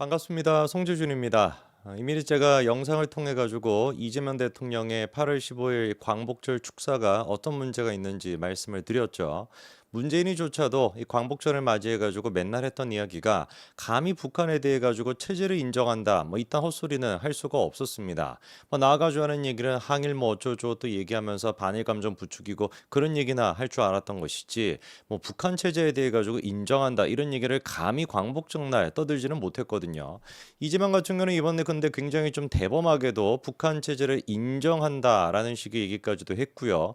반갑습니다. 송재준입니다. 이미 제가 영상을 통해 가지고 이재명 대통령의 8월 15일 광복절 축사가 어떤 문제가 있는지 말씀을 드렸죠. 문재인이조차도 이 광복절을 맞이해 가지고 맨날 했던 이야기가 감히 북한에 대해 가지고 체제를 인정한다 뭐 이딴 헛소리는 할 수가 없었습니다. 뭐 나아가지고 하는 얘기는 항일 뭐 어쩌고 또 얘기하면서 반일 감정 부추기고 그런 얘기나 할 줄 알았던 것이지 뭐 북한 체제에 대해 가지고 인정한다 이런 얘기를 감히 광복절날 떠들지는 못했거든요. 이재명 같은 경우는 이번에 근데 굉장히 좀 대범하게도 북한 체제를 인정한다라는 식의 얘기까지도 했고요.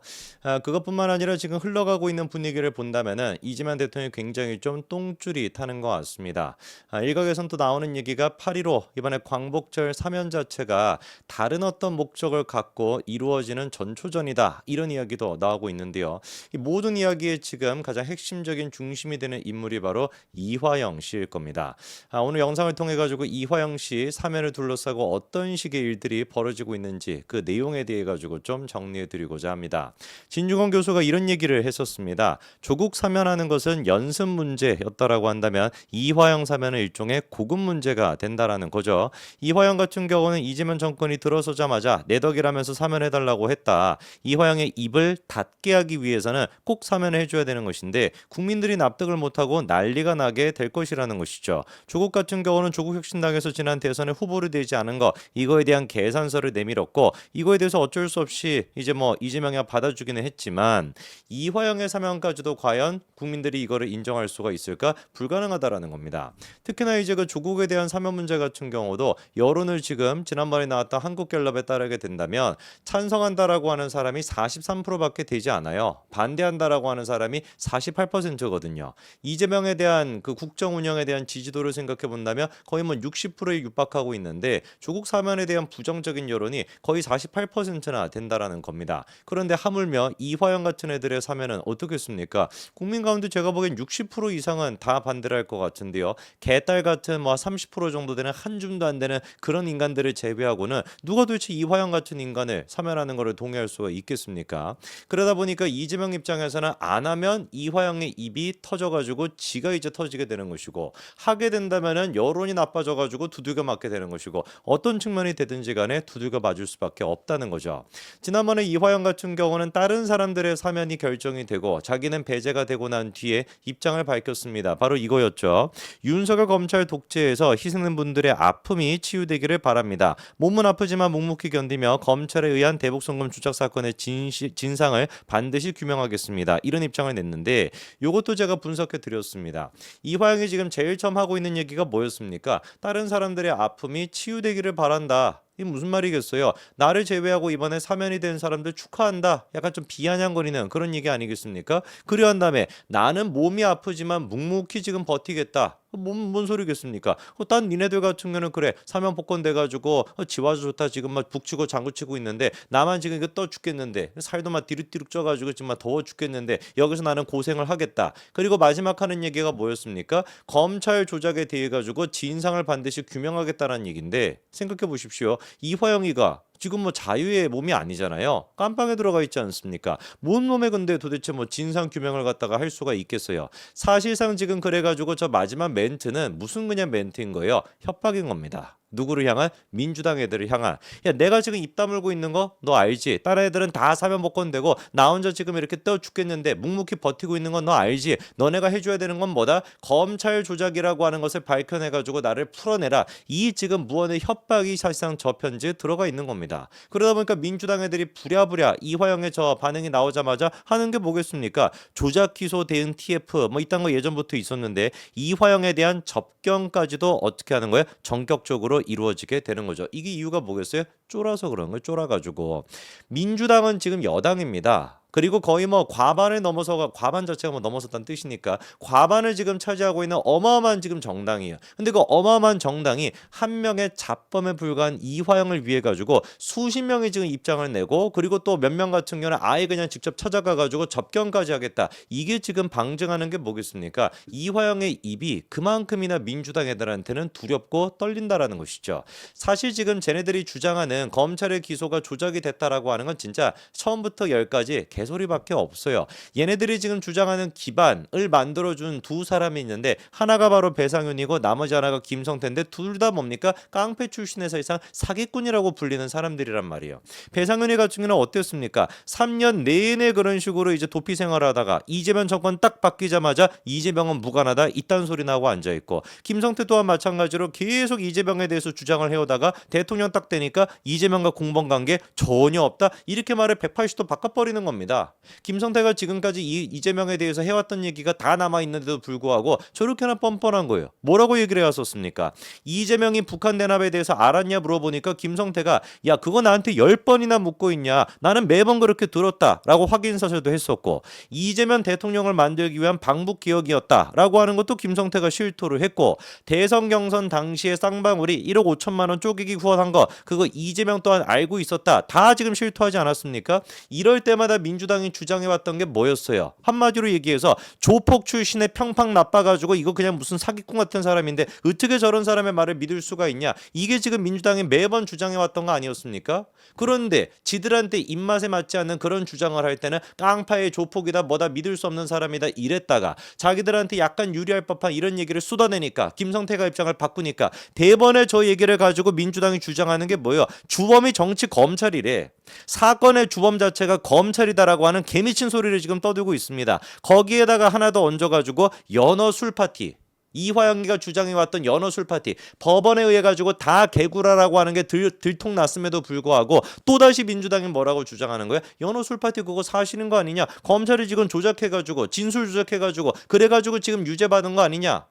그것뿐만 아니라 지금 흘러가고 있는 분위기를 본다면은 이재명 대통령이 굉장히 좀 똥줄이 타는 것 같습니다. 일각에선 또 나오는 얘기가 8.15 이번에 광복절 사면 자체가 다른 어떤 목적을 갖고 이루어지는 전초전이다 이런 이야기도 나오고 있는데요. 이 모든 이야기에 지금 가장 핵심적인 중심이 되는 인물이 바로 이화영 씨일 겁니다. 오늘 영상을 통해 가지고 이화영 씨 사면을 둘러싸고 어떤 식의 일들이 벌어지고 있는지 그 내용에 대해 가지고 좀 정리해 드리고자 합니다. 진중권 교수가 이런 얘기를 했었습니다. 조국 사면하는 것은 연습 문제였다라고 한다면 이화영 사면은 일종의 고급 문제가 된다라는 거죠. 이화영 같은 경우는 이재명 정권이 들어서자마자 내 덕이라면서 사면해달라고 했다. 이화영의 입을 닫게 하기 위해서는 꼭 사면을 해줘야 되는 것인데 국민들이 납득을 못하고 난리가 나게 될 것이라는 것이죠. 조국 같은 경우는 조국혁신당에서 지난 대선에 후보를 되지 않은 거 이거에 대한 계산서를 내밀었고 이거에 대해서 어쩔 수 없이 이제 뭐 이재명이 받아주기는 했지만 이화영의 사면까지도 과연 국민들이 이거를 인정할 수가 있을까? 불가능하다라는 겁니다. 특히나 이제 그 조국에 대한 사면 문제 같은 경우도 여론을 지금 지난번에 나왔던 한국갤럽에 따르게 된다면 찬성한다라고 하는 사람이 43%밖에 되지 않아요. 반대한다라고 하는 사람이 48%거든요. 이재명에 대한 그 국정 운영에 대한 지지도를 생각해 본다면 거의 뭐 60%에 육박하고 있는데 조국 사면에 대한 부정적인 여론이 거의 48%나 된다라는 겁니다. 그런데 하물며 이화영 같은 애들의 사면은 어떻겠습니까? 국민 가운데 제가 보기엔 60% 이상은 다 반대를 할 것 같은데요. 개딸 같은 뭐 30% 정도 되는 한 줌도 안 되는 그런 인간들을 제외하고는 누가 도대체 이화영 같은 인간을 사면하는 것을 동의할 수가 있겠습니까? 그러다 보니까 이재명 입장에서는 안 하면 이화영의 입이 터져가지고 지가 이제 터지게 되는 것이고 하게 된다면은 여론이 나빠져가지고 두들겨 맞게 되는 것이고 어떤 측면이 되든지 간에 두들겨 맞을 수밖에 없다는 거죠. 지난번에 이화영 같은 경우는 다른 사람들의 사면이 결정이 되고 자기는 배제가 되고 난 뒤에 입장을 밝혔습니다. 바로 이거였죠. 윤석열 검찰 독재에서 희생된 분들의 아픔이 치유되기를 바랍니다. 몸은 아프지만 묵묵히 견디며 검찰에 의한 대북송금 주작 사건의 진상을 반드시 규명하겠습니다. 이런 입장을 냈는데 이것도 제가 분석해 드렸습니다. 이화영이 지금 제일 처음 하고 있는 얘기가 뭐였습니까? 다른 사람들의 아픔이 치유되기를 바란다. 이게 무슨 말이겠어요? 나를 제외하고 이번에 사면이 된 사람들 축하한다. 약간 좀 비아냥거리는 그런 얘기 아니겠습니까? 그리한 다음에 나는 몸이 아프지만 묵묵히 지금 버티겠다. 뭔 소리겠습니까? 딴 니네들 같은 경우는 그래 사면 복권돼가지고 지와서 좋다 지금 막 북치고 장구치고 있는데 나만 지금 이거 떠 죽겠는데 살도 막 디룩디룩 쪄가지고 지금 막 더워 죽겠는데 여기서 나는 고생을 하겠다. 그리고 마지막 하는 얘기가 뭐였습니까? 검찰 조작에 대해 가지고 진상을 반드시 규명하겠다는 얘기인데 생각해 보십시오. 이화영이가 지금 뭐 자유의 몸이 아니잖아요. 깜빵에 들어가 있지 않습니까? 뭔 놈에 근데 도대체 뭐 진상 규명을 갖다가 할 수가 있겠어요. 사실상 지금 그래가지고 저 마지막 멘트는 무슨 그냥 멘트인 거예요. 협박인 겁니다. 누구를 향한? 민주당 애들을 향한. 야 내가 지금 입 다물고 있는 거 너 알지? 다른 애들은 다 사면 복권되고 나 혼자 지금 이렇게 떠 죽겠는데 묵묵히 버티고 있는 건 너 알지? 너네가 해줘야 되는 건 뭐다? 검찰 조작이라고 하는 것을 밝혀내가지고 나를 풀어내라. 이 지금 무언의 협박이 사실상 저 편지에 들어가 있는 겁니다. 그러다 보니까 민주당 애들이 부랴부랴 이화영의 저 반응이 나오자마자 하는 게 뭐겠습니까? 조작 기소 대응 TF 뭐 이딴 거 예전부터 있었는데 이화영에 대한 접견까지도 어떻게 하는 거예요? 전격적으로 이루어지게 되는 거죠. 이게 이유가 뭐겠어요? 쫄아서 그런 거예요. 쫄아가지고 민주당은 지금 여당입니다. 그리고 거의 뭐 과반을 넘어서가 과반 자체가 뭐 넘어섰다는 뜻이니까 과반을 지금 차지하고 있는 어마어마한 지금 정당이에요. 근데 그 어마어마한 정당이 한 명의 잡범에 불과한 이화영을 위해 가지고 수십 명이 지금 입장을 내고 그리고 또 몇 명 같은 경우는 아예 그냥 직접 찾아가 가지고 접견까지 하겠다. 이게 지금 방증하는 게 뭐겠습니까? 이화영의 입이 그만큼이나 민주당 애들한테는 두렵고 떨린다라는 것이죠. 사실 지금 쟤네들이 주장하는 검찰의 기소가 조작이 됐다라고 하는 건 진짜 처음부터 열까지 개소리밖에 없어요. 얘네들이 지금 주장하는 기반을 만들어준 두 사람이 있는데 하나가 바로 배상윤이고 나머지 하나가 김성태인데 둘 다 뭡니까? 깡패 출신의 사실상 사기꾼이라고 불리는 사람들이란 말이에요. 배상윤이 같은 경우는 어땠습니까? 3년 내내 그런 식으로 이제 도피 생활하다가 이재명 정권 딱 바뀌자마자 이재명은 무관하다 이딴 소리 나고 앉아있고, 김성태 또한 마찬가지로 계속 이재명에 대해서 주장을 해오다가 대통령 딱 되니까 이재명과 공범관계 전혀 없다 이렇게 말을 180도 바꿔버리는 겁니다. 김성태가 지금까지 이재명에 대해서 해왔던 얘기가 다 남아있는데도 불구하고 저렇게나 뻔뻔한 거예요. 뭐라고 얘기를 해왔었습니까? 이재명이 북한 대납에 대해서 알았냐 물어보니까 김성태가 야 그거 나한테 10번이나 묻고 있냐, 나는 매번 그렇게 들었다라고 확인 사실도 했었고, 이재명 대통령을 만들기 위한 방북기획이었다라고 하는 것도 김성태가 실토를 했고, 대선 경선 당시에 쌍방울이 1억 5천만 원 쪼개기 후원한 거 그거 이재명 또한 알고 있었다 다 지금 실토하지 않았습니까? 이럴 때마다 민주당이 주장해왔던 게 뭐였어요? 한마디로 얘기해서 조폭 출신의 평판 나빠가지고 이거 그냥 무슨 사기꾼 같은 사람인데 어떻게 저런 사람의 말을 믿을 수가 있냐, 이게 지금 민주당이 매번 주장해왔던 거 아니었습니까? 그런데 지들한테 입맛에 맞지 않는 그런 주장을 할 때는 깡파의 조폭이다 뭐다 믿을 수 없는 사람이다 이랬다가 자기들한테 약간 유리할 법한 이런 얘기를 쏟아내니까 김성태가 입장을 바꾸니까 대번에 저 얘기를 가지고 민주당이 주장하는 게 뭐예요? 주범이 정치 검찰이래. 사건의 주범 자체가 검찰이다라고 하는 개미친 소리를 지금 떠들고 있습니다. 거기에다가 하나 더 얹어가지고 연어 술 파티, 이화영이가 주장해왔던 연어술 파티 법원에 의해 가지고 다 개구라라고 하는 게 들통났음에도 불구하고 또다시 민주당이 뭐라고 주장하는 거야? 연어술 파티 그거 사실인 거 아니냐? 검찰이 지금 조작해가지고 진술 조작해가지고 그래가지고 지금 유죄 받은 거 아니냐?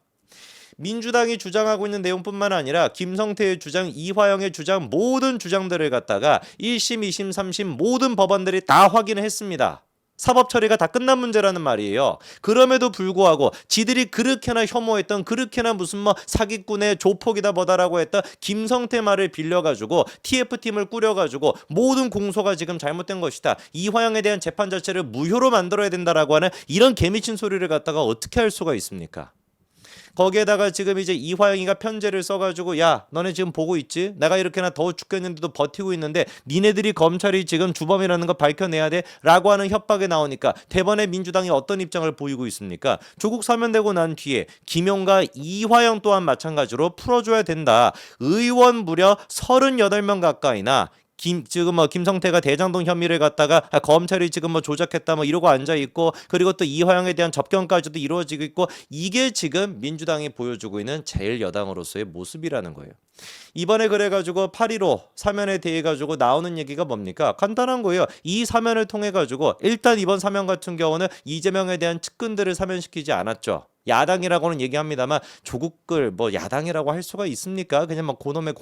민주당이 주장하고 있는 내용뿐만 아니라 김성태의 주장, 이화영의 주장 모든 주장들을 갖다가 1심, 2심, 3심 모든 법원들이 다 확인을 했습니다. 사법 처리가 다 끝난 문제라는 말이에요. 그럼에도 불구하고 지들이 그렇게나 혐오했던, 그렇게나 무슨 뭐 사기꾼의 조폭이다 뭐다라고 했던 김성태 말을 빌려가지고 TF팀을 꾸려가지고 모든 공소가 지금 잘못된 것이다, 이화영에 대한 재판 자체를 무효로 만들어야 된다라고 하는 이런 개미친 소리를 갖다가 어떻게 할 수가 있습니까? 거기에다가 지금 이제 이화영이가 편지를 써가지고 야 너네 지금 보고 있지? 내가 이렇게나 더워 죽겠는데도 버티고 있는데 니네들이 검찰이 지금 주범이라는 거 밝혀내야 돼 라고 하는 협박이 나오니까 대번에 민주당이 어떤 입장을 보이고 있습니까? 조국 사면되고 난 뒤에 김용과 이화영 또한 마찬가지로 풀어줘야 된다. 의원 무려 38명 가까이나 지금 김성태가 대장동 혐의를 갖다가 검찰이 지금 조작했다 이러고 앉아 있고, 그리고 또 이화영에 대한 접견까지도 이루어지고 있고, 이게 지금 민주당이 보여주고 있는 제일 여당으로서의 모습이라는 거예요. 이번에 그래가지고 8.15 사면에 대해 가지고 나오는 얘기가 뭡니까? 간단한 거예요. 이 사면을 통해 가지고 일단 이번 사면 같은 경우는 이재명에 대한 측근들을 사면시키지 않았죠. 야당이라고는 얘기합니다만 조국을 야당이라고 할 수가 있습니까? 그냥 고놈의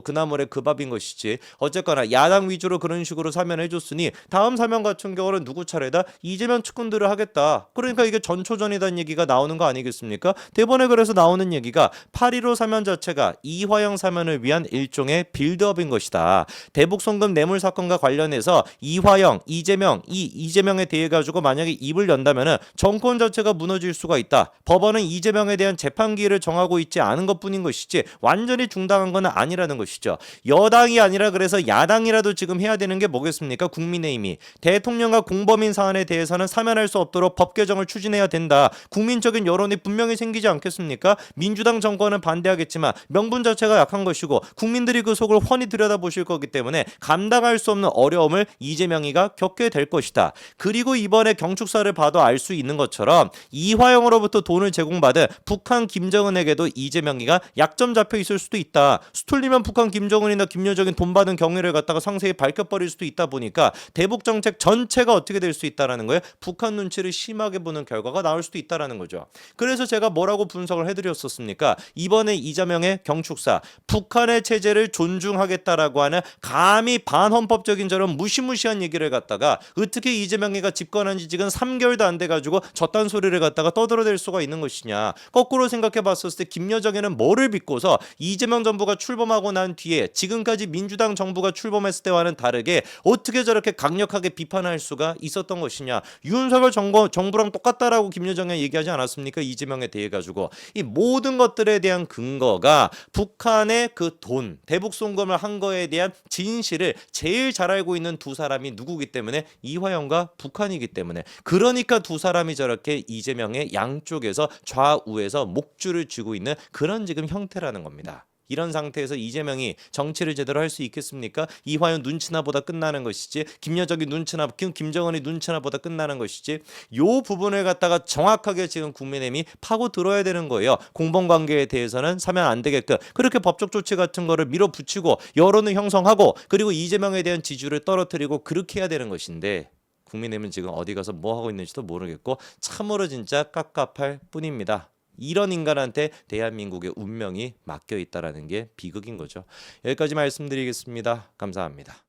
그나물의 그 밥인 것이지. 어쨌거나 야당 위주로 그런 식으로 사면해줬으니 다음 사면 같은 경우는 누구 차례다? 이재명 측근들을 하겠다. 그러니까 이게 전초전이다는 얘기가 나오는 거 아니겠습니까? 대본에 그래서 나오는 얘기가 8.15 사면 자체가 이화영 사면을 위한 일종의 빌드업인 것이다. 대북송금 뇌물 사건과 관련해서 이화영, 이재명에 대해 가지고 만약에 입을 연다면은 정권 자체가 무너질 수가 있다. 법원은 이재명에 대한 재판 기일을 정하고 있지 않은 것뿐인 것이지 완전히 중단한 건 아니라는 것이죠. 여당이 아니라 그래서 야당이라도 지금 해야 되는 게 뭐겠습니까? 국민의힘이 대통령과 공범인 사안에 대해서는 사면할 수 없도록 법 개정을 추진해야 된다. 국민적인 여론이 분명히 생기지 않겠습니까? 민주당 정권은 반대하겠지만 명분 자체가 약한 것이고 국민들이 그 속을 훤히 들여다보실 거기 때문에 감당할 수 없는 어려움을 이재명이가 겪게 될 것이다. 그리고 이번에 경축사를 봐도 알 수 있는 것처럼 이화영으로부터 돈을 제공받은 북한 김정은에게도 이재명이가 약점 잡혀 있을 수도 있다. 수틀리면 북한 김정은이나 김여정이 돈 받은 경위를 갖다가 상세히 밝혀버릴 수도 있다 보니까 대북 정책 전체가 어떻게 될 수 있다라는 거예요. 북한 눈치를 심하게 보는 결과가 나올 수도 있다라는 거죠. 그래서 제가 뭐라고 분석을 해드렸었습니까? 이번에 이재명의 경축사, 북한의 체제를 존중하겠다라고 하는 감히 반헌법적인 저런 무시무시한 얘기를 갖다가 어떻게 이재명이가 집권한 지 지금 3개월도 안 돼가지고 저딴 소리를 갖다가 떠들어댈 수가 수가 있는 것이냐. 거꾸로 생각해 봤었을 때 김여정에는 뭐를 믿고서 이재명 정부가 출범하고 난 뒤에 지금까지 민주당 정부가 출범했을 때와는 다르게 어떻게 저렇게 강력하게 비판할 수가 있었던 것이냐. 윤석열 정부랑 똑같다라고 김여정이 얘기하지 않았습니까? 이재명에 대해 가지고 이 모든 것들에 대한 근거가 북한의 그 돈, 대북 송금을 한 거에 대한 진실을 제일 잘 알고 있는 두 사람이 누구기 때문에 이화영과 북한이기 때문에 그러니까 두 사람이 저렇게 이재명의 양쪽에서 좌우에서 목줄을 쥐고 있는 그런 지금 형태라는 겁니다. 이런 상태에서 이재명이 정치를 제대로 할 수 있겠습니까? 이화영 눈치나 보다 끝나는 것이지 김여정이 눈치나 김정은이 눈치나 보다 끝나는 것이지 요 부분을 갖다가 정확하게 지금 국민의힘이 파고 들어야 되는 거예요. 공범관계에 대해서는 사면 안 되게끔 그렇게 법적 조치 같은 거를 밀어붙이고 여론을 형성하고 그리고 이재명에 대한 지지율을 떨어뜨리고 그렇게 해야 되는 것인데 국민의힘은 지금 어디 가서 뭐 하고 있는지도 모르겠고 참으로 진짜 깝깝할 뿐입니다. 이런 인간한테 대한민국의 운명이 맡겨 있다라는 게 비극인 거죠. 여기까지 말씀드리겠습니다. 감사합니다.